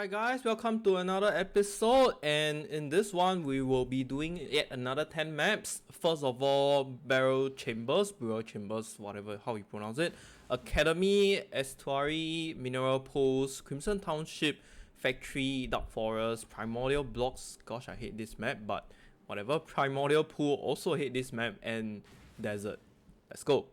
Alright guys, welcome to another episode, and in this one we will be doing yet another 10 maps. First of all, Burial Chambers, whatever how you pronounce it, Academy, Estuary, Mineral Pools, Crimson Township, Factory, Dark Forest, Primordial Blocks, gosh I hate this map, but whatever, Primordial Pool, also hate this map, and Desert. Let's go.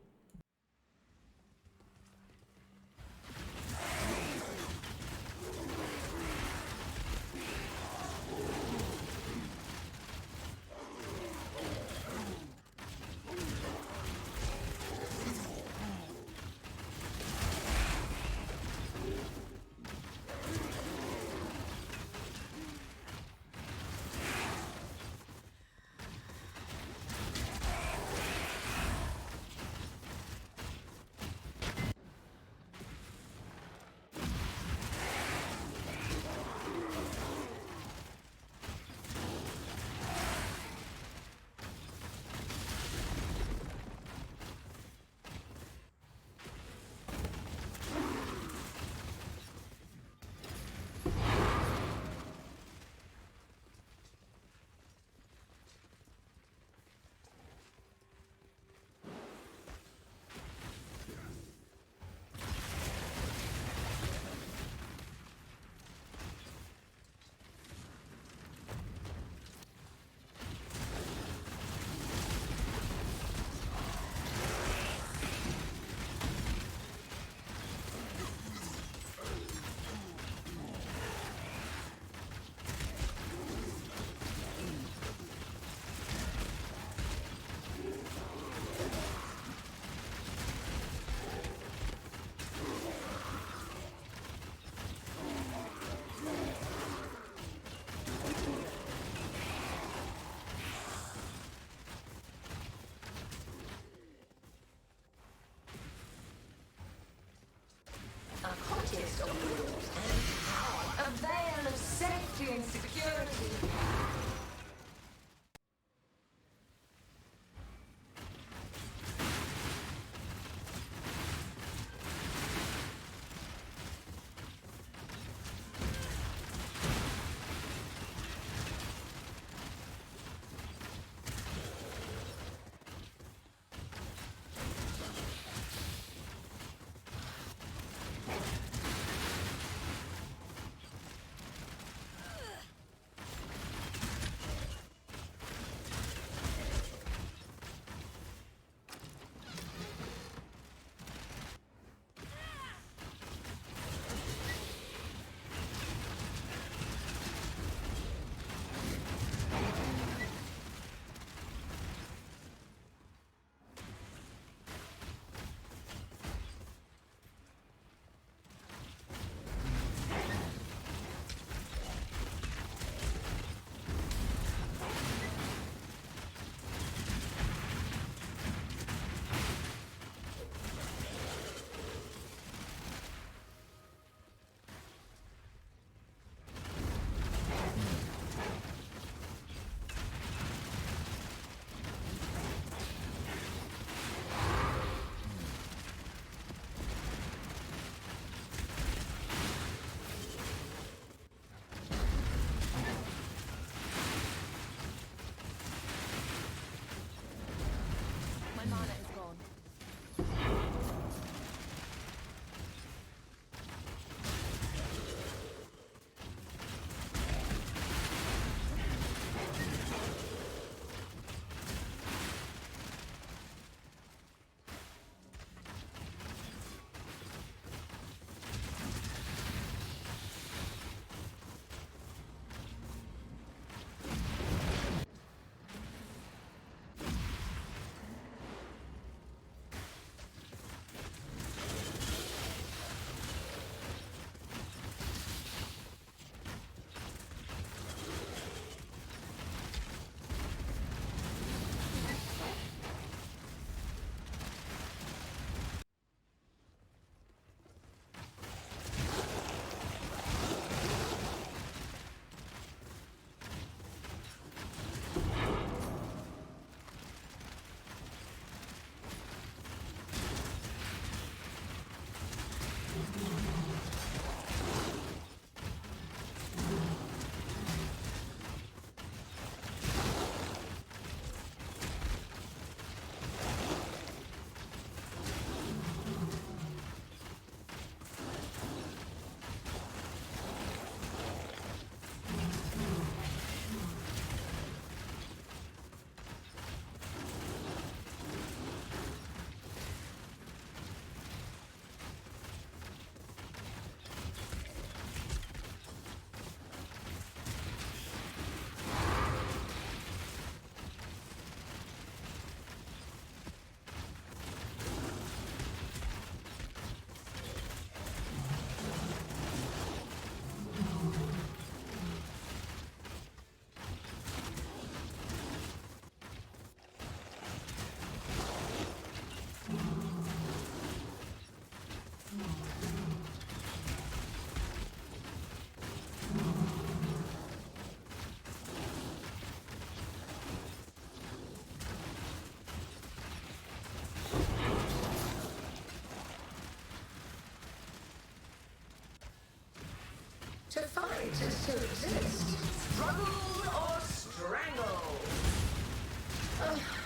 greatest to exist. Struggle or strangle.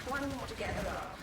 One more to gather up.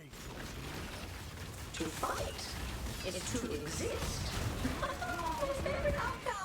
To fight is to exist. Favorite outcome.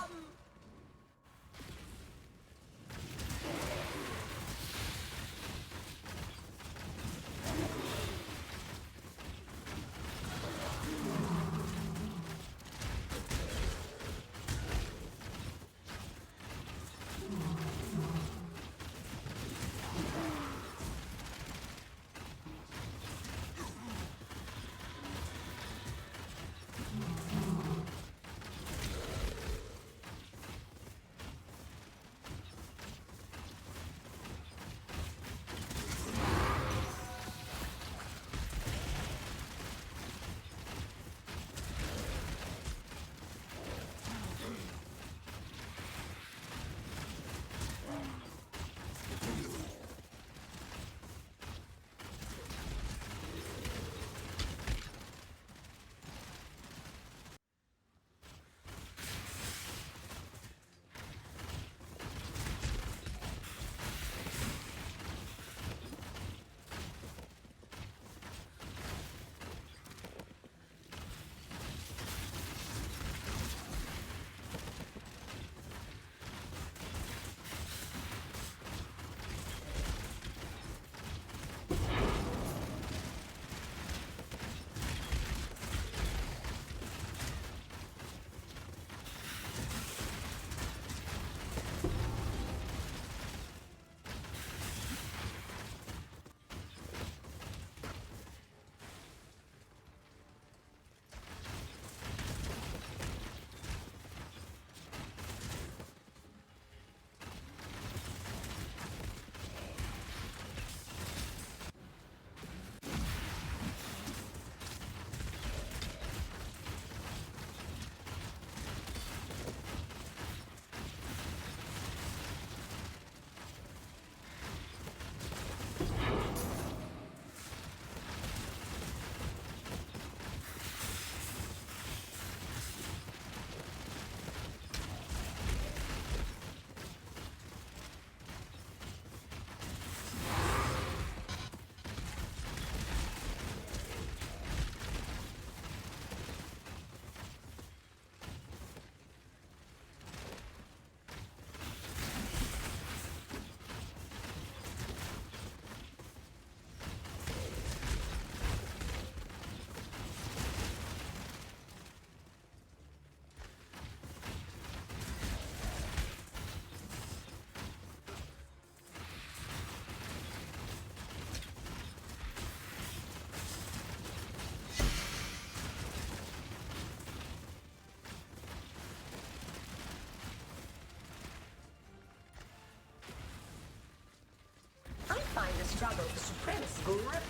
I find the struggle the supremacist grip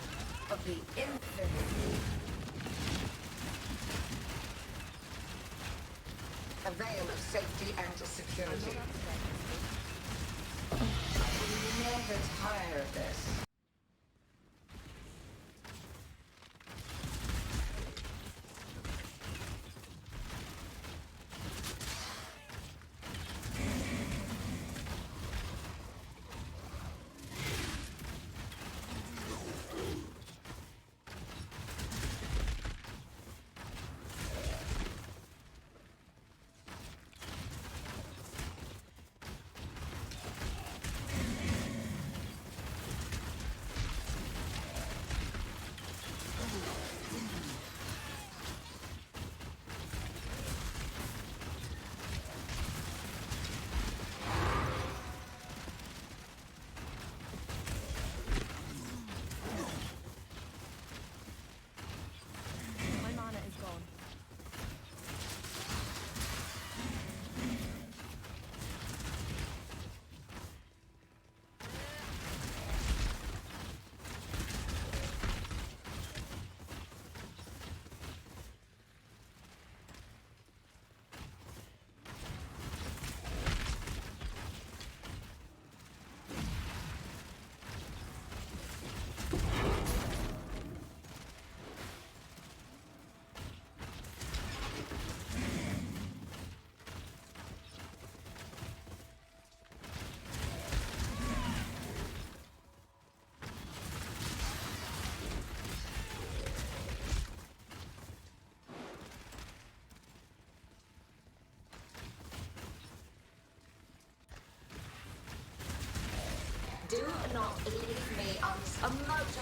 of the infinite. A veil of safety and security. I will never tire of this.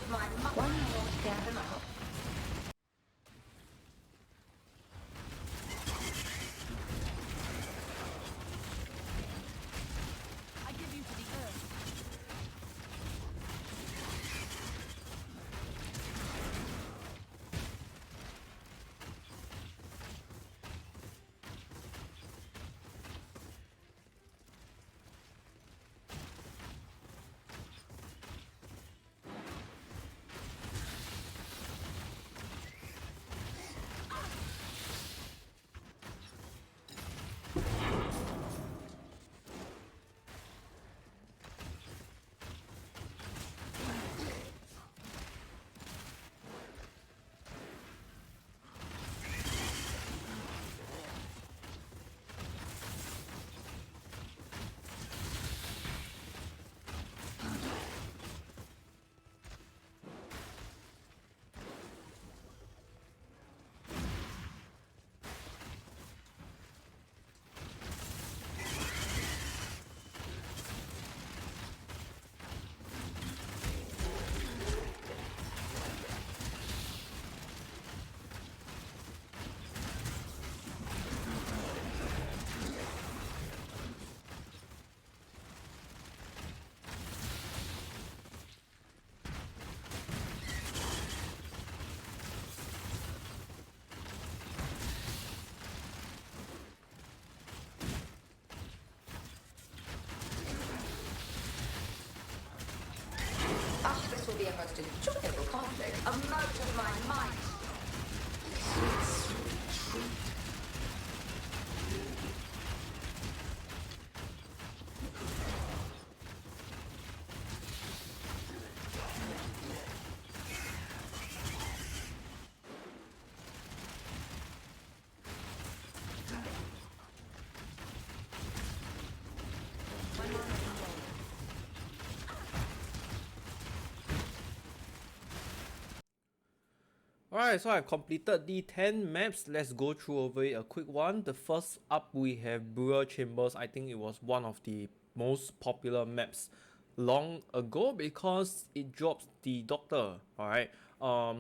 of my one more stab them out. I give you to the earth. This will be a most enjoyable conflict. A mote of my might. Alright, so I've completed the 10 maps. Let's go through over it a quick one. The first up we have Burial Chambers. I think it was one of the most popular maps long ago because it drops the Doctor. Alright,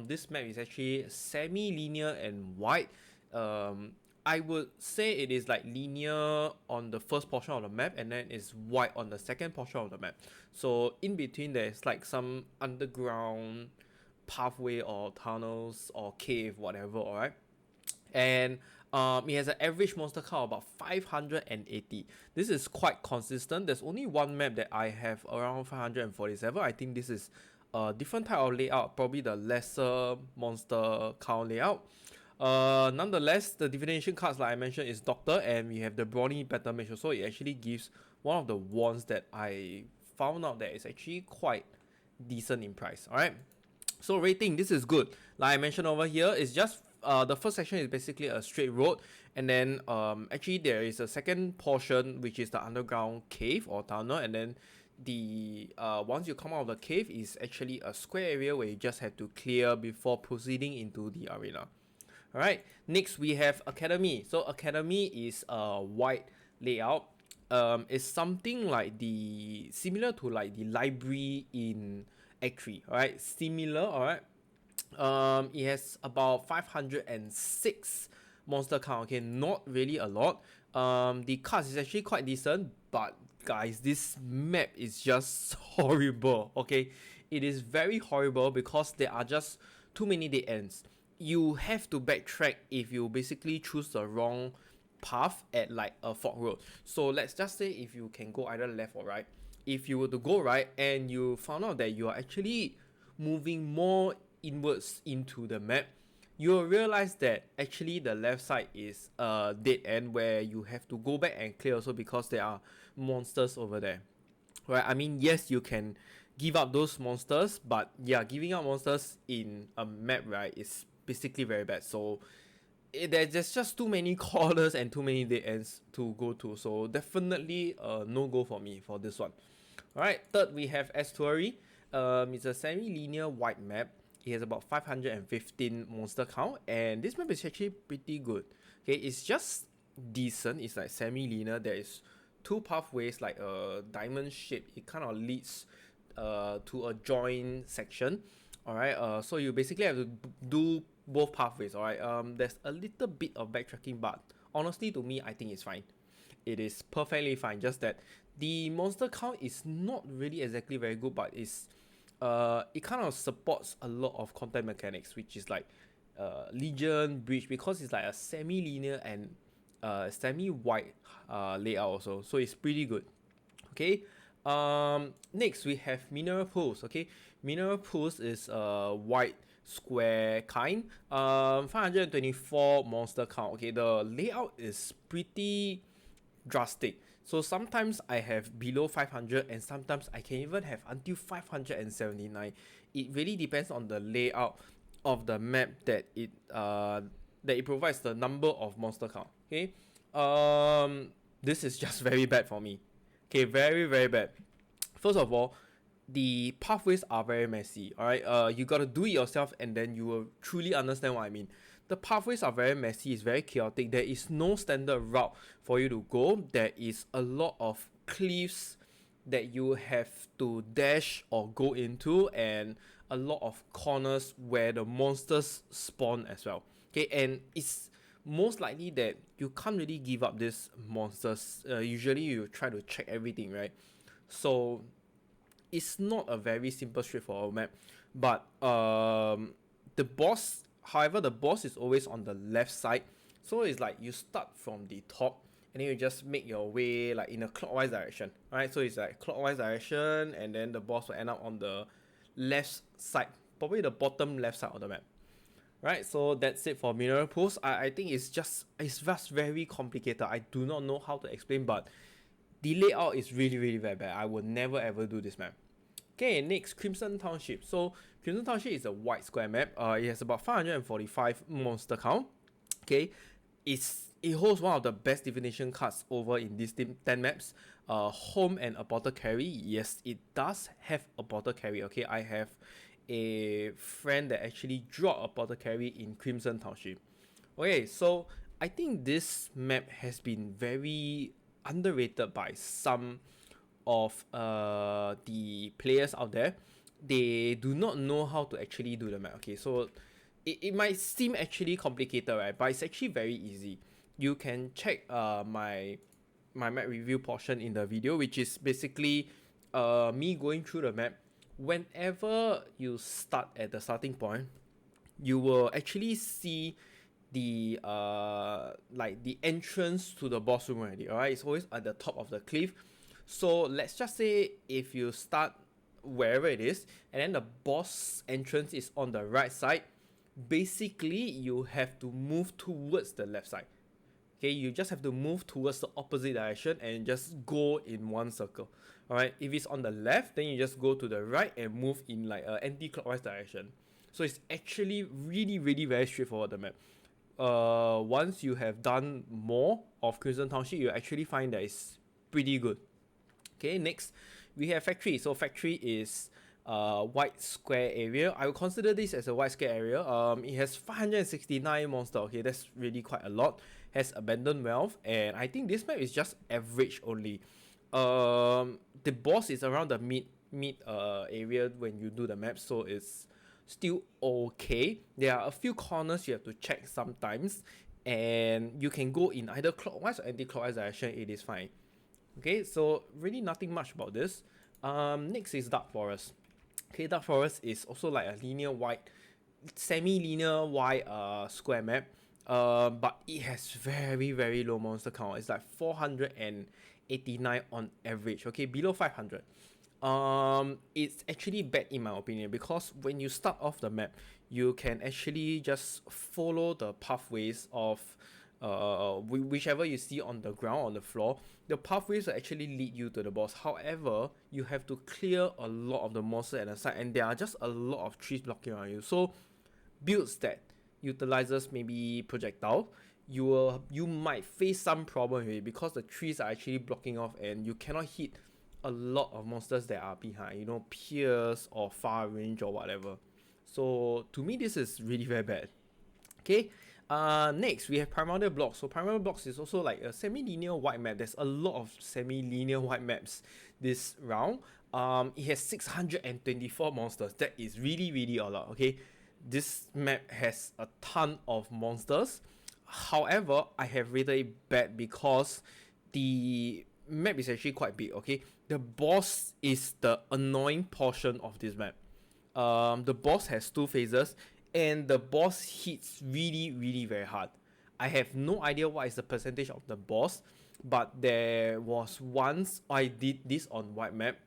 this map is actually semi-linear and wide. I would say it is like linear on the first portion of the map and then it's wide on the second portion of the map. So in between there's like some underground pathway or tunnels or cave, whatever. Alright, and it has an average monster count of about 580. This is quite consistent. There's only one map that I have around 547. I think this is a different type of layout, probably the lesser monster count layout. Nonetheless, the divination cards, like I mentioned, is Doctor, and we have the Brawny Battle Mage. So it actually gives one of the wands that I found out that is actually quite decent in price. Alright, so rating, this is good. Like I mentioned over here, it's just the first section is basically a straight road, and then actually there is a second portion which is the underground cave or tunnel, and then the once you come out of the cave is actually a square area where you just have to clear before proceeding into the arena. Alright, next we have Academy. So Academy is a wide layout. It's something like the similar to like the library in Act 3, alright, similar, alright. It has about 506 monster count, okay, not really a lot. The cards is actually quite decent, but guys, this map is just horrible, okay. It is very horrible because there are just too many dead ends. You have to backtrack if you basically choose the wrong path at like a fork road. So let's just say if you can go either left or right. If you were to go right and you found out that you are actually moving more inwards into the map, you will realize that actually the left side is a dead end where you have to go back and clear also because there are monsters over there. Right? I mean, yes, you can give up those monsters, but yeah, giving up monsters in a map, right, is basically very bad. So there's just too many corners and too many dead ends to go to. So definitely no go for me for this one. Alright, third we have Estuary. It's a semi-linear wide map. It has about 515 monster count, and this map is actually pretty good. Okay, it's just decent. It's like semi-linear. There is two pathways, like a diamond shape. It kind of leads to a joint section. Alright, so you basically have to do both pathways, alright? There's a little bit of backtracking, but honestly to me, I think it's fine. It is perfectly fine, just that the monster count is not really exactly very good, but it kind of supports a lot of content mechanics, which is like Legion, Breach, because it's like a semi-linear and semi-wide layout also, so it's pretty good. Okay, next we have mineral pools. Okay, mineral pools is a white square kind, 524 monster count. Okay, the layout is pretty drastic, so sometimes I have below 500 and sometimes I can even have until 579. It really depends on the layout of the map that it provides the number of monster count. Okay, this is just very bad for me. Okay, very very bad. First of all, the pathways are very messy. Alright, you gotta do it yourself and then you will truly understand what I mean. The pathways are very messy, it's very chaotic. There is no standard route for you to go. There is a lot of cliffs that you have to dash or go into, and a lot of corners where the monsters spawn as well. Okay, and it's most likely that you can't really give up these monsters. Usually you try to check everything, right? So it's not a very simple straightforward map, but the boss, however, the boss is always on the left side, so it's like you start from the top and then you just make your way like in a clockwise direction. Alright, so it's like clockwise direction and then the boss will end up on the left side, probably the bottom left side of the map. Right, so that's it for mineral pools. I think it's just very complicated. I do not know how to explain, but the layout is really really very bad. I would never ever do this map. Okay, next, Crimson Township. So Crimson Township is a white square map. It has about 545 monster count. Okay, it holds one of the best divination cards over in these 10 maps. Home and Apothecary. Yes, it does have Apothecary. Okay, I have a friend that actually dropped Apothecary in Crimson Township. Okay, so I think this map has been very underrated by some of the players out there. They do not know how to actually do the map. Okay, so it might seem actually complicated, right? But it's actually very easy. You can check my map review portion in the video, which is basically me going through the map. Whenever you start at the starting point, you will actually see the like the entrance to the boss room already. Alright, it's always at the top of the cliff. So let's just say if you start wherever it is and then the boss entrance is on the right side, basically you have to move towards the left side. Okay, you just have to move towards the opposite direction and just go in one circle. Alright, if it's on the left, then you just go to the right and move in like an anti-clockwise direction. So it's actually really really very straightforward, the map. Once you have done more of Crimson Township, you actually find that it's pretty good. Okay, next we have Factory. So Factory is white square area. I would consider this as a white square area. It has 569 monster. Okay, that's really quite a lot. Has Abandoned Wealth, and I think this map is just average only. The boss is around the mid area when you do the map, so it's still okay. There are a few corners you have to check sometimes, and you can go in either clockwise or anti-clockwise direction. It is fine. Okay, so really nothing much about this. Next is Dark Forest. Okay, Dark Forest is also like a linear white, semi-linear white square map. But it has very very low monster count. It's like 489 on average. Okay, below 500. It's actually bad in my opinion, because when you start off the map, you can actually just follow the pathways of whichever you see on the ground, on the floor. The pathways will actually lead you to the boss. However, you have to clear a lot of the monsters at the side, and there are just a lot of trees blocking around you. So builds that utilizes maybe projectile, you might face some problem with it, because the trees are actually blocking off and you cannot hit a lot of monsters that are behind, you know, pierce or far range or whatever. So to me, this is really very bad. Okay, next we have Primordial Blocks. So Primordial Blocks is also like a semi-linear white map. There's a lot of semi-linear white maps this round. It has 624 monsters. That is really a lot, okay? This map has a ton of monsters. However, I have rated it bad because the map is actually quite big, okay? The boss is the annoying portion of this map. The boss has 2 phases, and the boss hits really very hard. I have no idea what is the percentage of the boss, but there was once I did this on white map,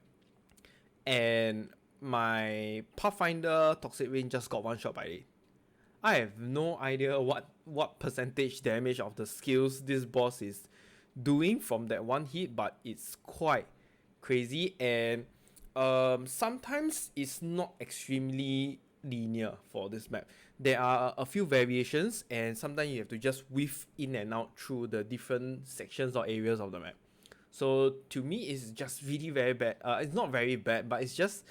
and my Pathfinder Toxic Rain just got one shot by it. I have no idea what percentage damage of the skills this boss is doing from that one hit, but it's quite crazy, and sometimes it's not extremely linear for this map. There are a few variations, and sometimes you have to just weave in and out through the different sections or areas of the map. So to me, it's just really very bad. It's not very bad, but it's just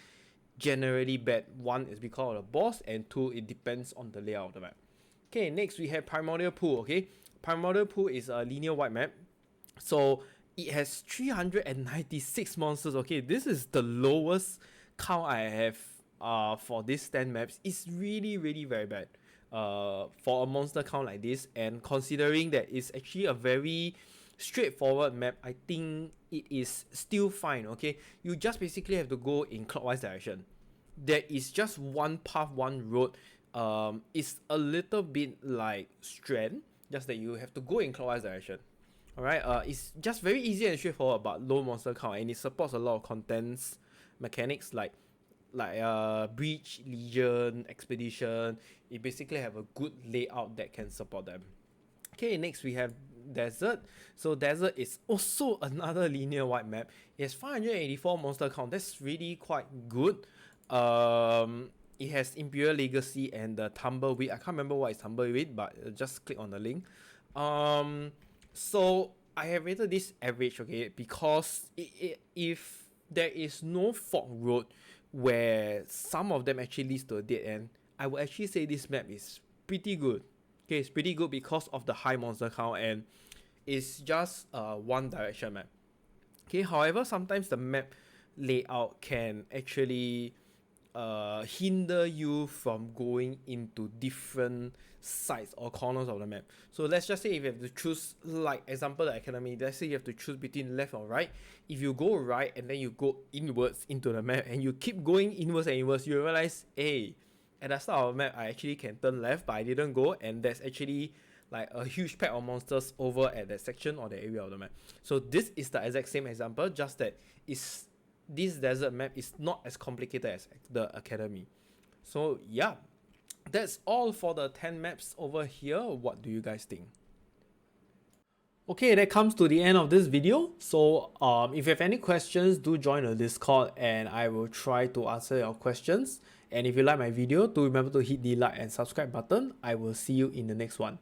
generally bad. 1 is because of the boss, and 2, it depends on the layout of the map. Okay, next we have Primordial Pool. Okay, Primordial Pool is a linear white map, so it has 396 monsters. Okay, this is the lowest count I have for these 10 maps. It's really very bad for a monster count like this, and considering that it's actually a very straightforward map, I think it is still fine. Okay, you just basically have to go in clockwise direction. There is just one path, one road. It's a little bit like Strand, just that you have to go in clockwise direction. Alright, it's just very easy and straightforward, but low monster count, and it supports a lot of contents mechanics like Breach, Legion, Expedition. It basically have a good layout that can support them. Okay, next we have Desert. So Desert is also another linear white map. It has 584 monster count. That's really quite good. It has Imperial Legacy and the Tumbleweed. I can't remember what is Tumbleweed, but just click on the link. So I have rated this average, okay, because if there is no fork road where some of them actually leads to a dead end, I would actually say this map is pretty good. Okay, it's pretty good because of the high monster count, and it's just a one direction map. Okay, however, sometimes the map layout can actually hinder you from going into different sides or corners of the map. So let's just say if you have to choose, like example the academy, let's say you have to choose between left or right. If you go right and then you go inwards into the map and you keep going inwards and inwards, you realize, hey, at the start of the map I actually can turn left, but I didn't go, and there's actually like a huge pack of monsters over at that section or the area of the map. So this is the exact same example, just that this desert map is not as complicated as the academy. So yeah, that's all for the 10 maps over here. What do you guys think? Okay, that comes to the end of this video. So if you have any questions, do join the Discord and I will try to answer your questions. And if you like my video, do remember to hit the like and subscribe button. I will see you in the next one.